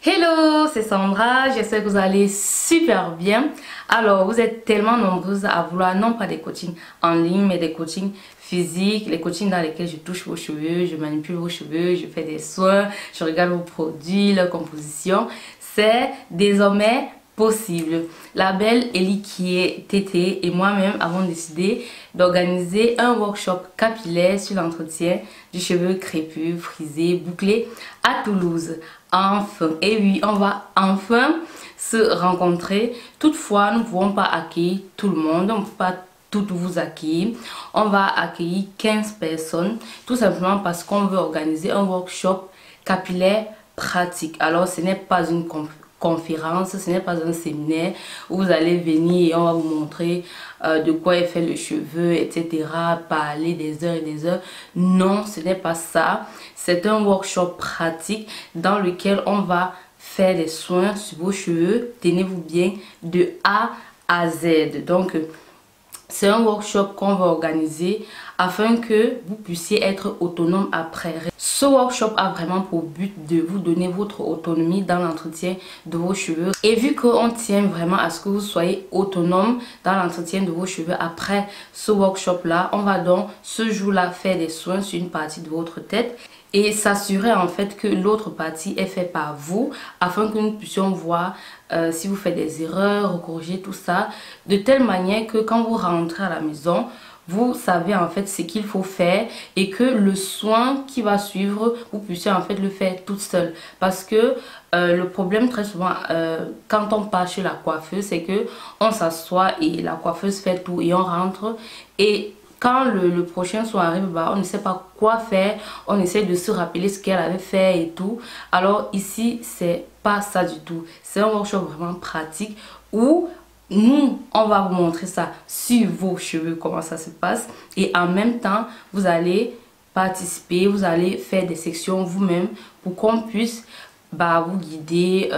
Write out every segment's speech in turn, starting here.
Hello, c'est Sandra, j'espère que vous allez super bien. Alors, vous êtes tellement nombreuses à vouloir non pas des coachings en ligne, mais des coachings physiques, les coachings dans lesquels je touche vos cheveux, je manipule vos cheveux, je fais des soins, je regarde vos produits, leur composition. C'est désormais possible. La belle Ellie qui est Tété et moi-même avons décidé d'organiser un workshop capillaire sur l'entretien du cheveu crépus, frisé, bouclé à Toulouse. Enfin, et oui, on va enfin se rencontrer. Toutefois, nous ne pouvons pas accueillir tout le monde, on ne peut pas toutes vous accueillir. On va accueillir 15 personnes, tout simplement parce qu'on veut organiser un workshop capillaire pratique. Alors, ce n'est pas une conférence, ce n'est pas un séminaire où vous allez venir et on va vous montrer de quoi est fait le cheveu, etc. Parler des heures et des heures. Non, ce n'est pas ça. C'est un workshop pratique dans lequel on va faire des soins sur vos cheveux. Tenez-vous bien, de A à Z. Donc, c'est un workshop qu'on va organiser afin que vous puissiez être autonome après. Ce workshop a vraiment pour but de vous donner votre autonomie dans l'entretien de vos cheveux. Et vu qu'on tient vraiment à ce que vous soyez autonome dans l'entretien de vos cheveux après ce workshop-là, on va donc ce jour-là faire des soins sur une partie de votre tête et s'assurer en fait que l'autre partie est faite par vous afin que nous puissions voir si vous faites des erreurs, corriger tout ça de telle manière que quand vous rentrez à la maison, vous savez en fait ce qu'il faut faire et que le soin qui va suivre, vous puissiez en fait le faire toute seule. Parce que le problème très souvent quand on part chez la coiffeuse, c'est que on s'assoit et la coiffeuse fait tout et on rentre et quand le prochain soir arrive, bah, on ne sait pas quoi faire, on essaie de se rappeler ce qu'elle avait fait et tout. Alors ici, c'est pas ça du tout. C'est un workshop vraiment pratique où nous, on va vous montrer ça sur vos cheveux, comment ça se passe. Et en même temps, vous allez participer, vous allez faire des sections vous-même pour qu'on puisse vous guider.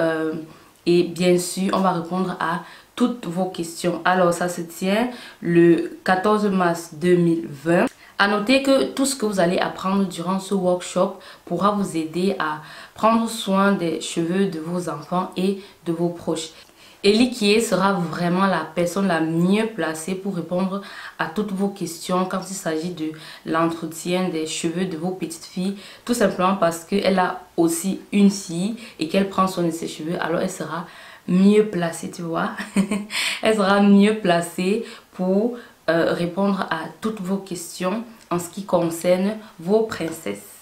Et bien sûr, on va répondre à toutes vos questions. Alors, ça se tient le 14 mars 2020. À noter que tout ce que vous allez apprendre durant ce workshop pourra vous aider à prendre soin des cheveux de vos enfants et de vos proches. Ellie Kié sera vraiment la personne la mieux placée pour répondre à toutes vos questions quand il s'agit de l'entretien des cheveux de vos petites filles. Tout simplement parce qu'elle a aussi une fille et qu'elle prend soin de ses cheveux. Alors elle sera mieux placée, tu vois. Elle sera mieux placée pour répondre à toutes vos questions en ce qui concerne vos princesses.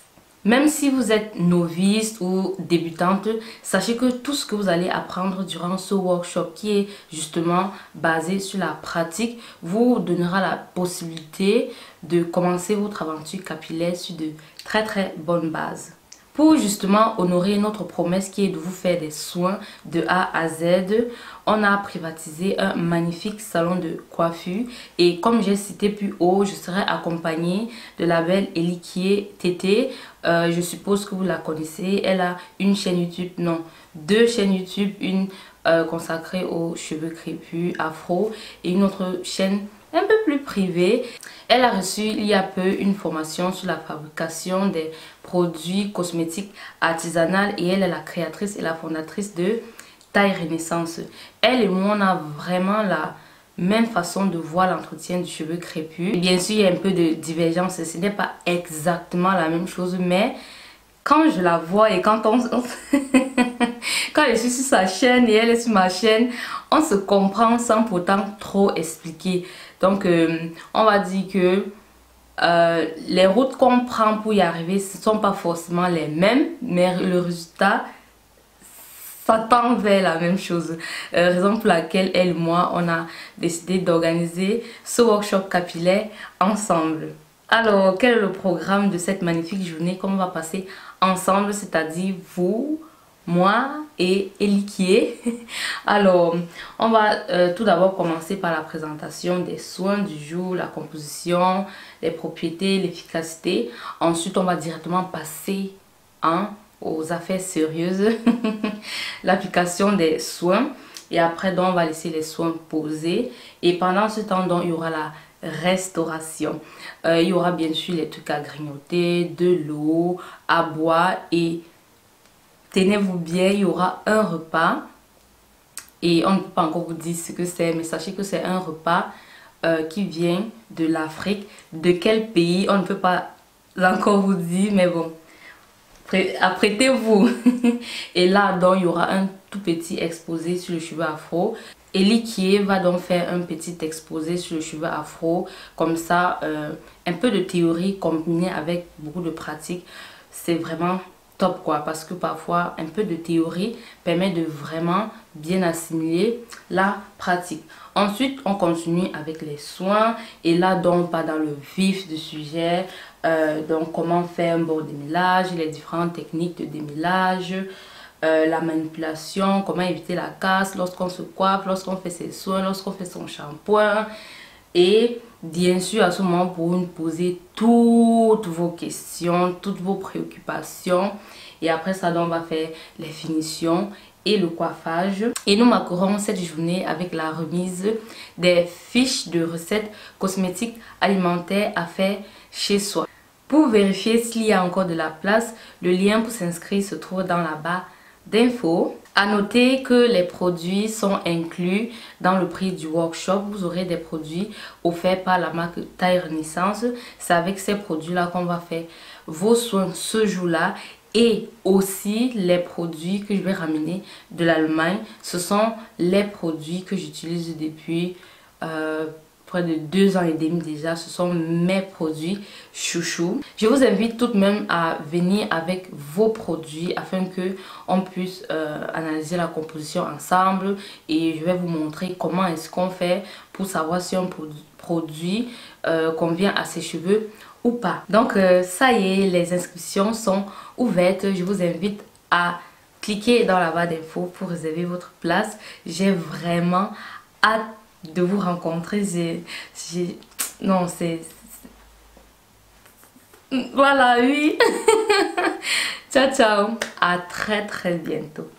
Même si vous êtes novice ou débutante, sachez que tout ce que vous allez apprendre durant ce workshop qui est justement basé sur la pratique vous donnera la possibilité de commencer votre aventure capillaire sur de très bonnes bases. Pour justement honorer notre promesse qui est de vous faire des soins de A à Z, on a privatisé un magnifique salon de coiffure. Et comme j'ai cité plus haut, je serai accompagnée de la belle Ellie Kié Tété. Je suppose que vous la connaissez. Elle a une chaîne YouTube, non, deux chaînes YouTube. Une consacrée aux cheveux crépus, afro, et une autre chaîne un peu plus privée. Elle a reçu il y a peu une formation sur la fabrication des produits cosmétiques artisanaux et elle est la créatrice et la fondatrice de Taille Renaissance. Elle et moi, on a vraiment la même façon de voir l'entretien du cheveu crépus. Bien sûr, il y a un peu de divergence, ce n'est pas exactement la même chose, mais quand je la vois et quand quand je suis sur sa chaîne et elle est sur ma chaîne, on se comprend sans pourtant trop expliquer. Donc, on va dire que les routes qu'on prend pour y arriver, ce ne sont pas forcément les mêmes, mais le résultat, ça tend vers la même chose. Raison pour laquelle elle et moi, on a décidé d'organiser ce workshop capillaire ensemble. Alors, quel est le programme de cette magnifique journée qu'on va passer ensemble, c'est-à-dire vous, moi et Ellie Kié. Alors, on va tout d'abord commencer par la présentation des soins du jour, la composition, les propriétés, l'efficacité. Ensuite, on va directement passer aux affaires sérieuses, l'application des soins. Et après, donc, on va laisser les soins poser. Et pendant ce temps, donc, il y aura la restauration. Il y aura bien sûr les trucs à grignoter, de l'eau, à boire et tenez-vous bien, il y aura un repas. Et on ne peut pas encore vous dire ce que c'est, mais sachez que c'est un repas qui vient de l'Afrique. De quel pays, on ne peut pas encore vous dire, mais bon, apprêtez-vous. Et là, donc, il y aura un tout petit exposé sur le cheveu afro. Eli Kie va donc faire un petit exposé sur le cheveu afro. Comme ça, un peu de théorie combinée avec beaucoup de pratique. C'est vraiment top quoi, parce que parfois un peu de théorie permet de vraiment bien assimiler la pratique. Ensuite on continue avec les soins et là donc on va dans le vif du sujet. Donc comment faire un bon démêlage, les différentes techniques de démêlage, la manipulation, comment éviter la casse lorsqu'on se coiffe, lorsqu'on fait ses soins, lorsqu'on fait son shampoing. Et bien sûr, à ce moment, pour nous poser toutes vos questions, toutes vos préoccupations. Et après ça, donc, on va faire les finitions et le coiffage. Et nous marquerons cette journée avec la remise des fiches de recettes cosmétiques alimentaires à faire chez soi. Pour vérifier s'il y a encore de la place, le lien pour s'inscrire se trouve dans la barre d'infos. À noter que les produits sont inclus dans le prix du workshop. Vous aurez des produits offerts par la marque Taille Renaissance. C'est avec ces produits-là qu'on va faire vos soins ce jour-là. Et aussi les produits que je vais ramener de l'Allemagne. Ce sont les produits que j'utilise depuis près de 2 ans et demi déjà. Ce sont mes produits chouchou. Je vous invite tout de même à venir avec vos produits afin que on puisse analyser la composition ensemble. Et je vais vous montrer comment est-ce qu'on fait pour savoir si un produit convient à ses cheveux ou pas. Donc ça y est, les inscriptions sont ouvertes. Je vous invite à cliquer dans la barre d'infos pour réserver votre place. J'ai vraiment hâte de vous rencontrer. Non, c'est... Voilà, oui. Ciao, ciao. À très, très bientôt.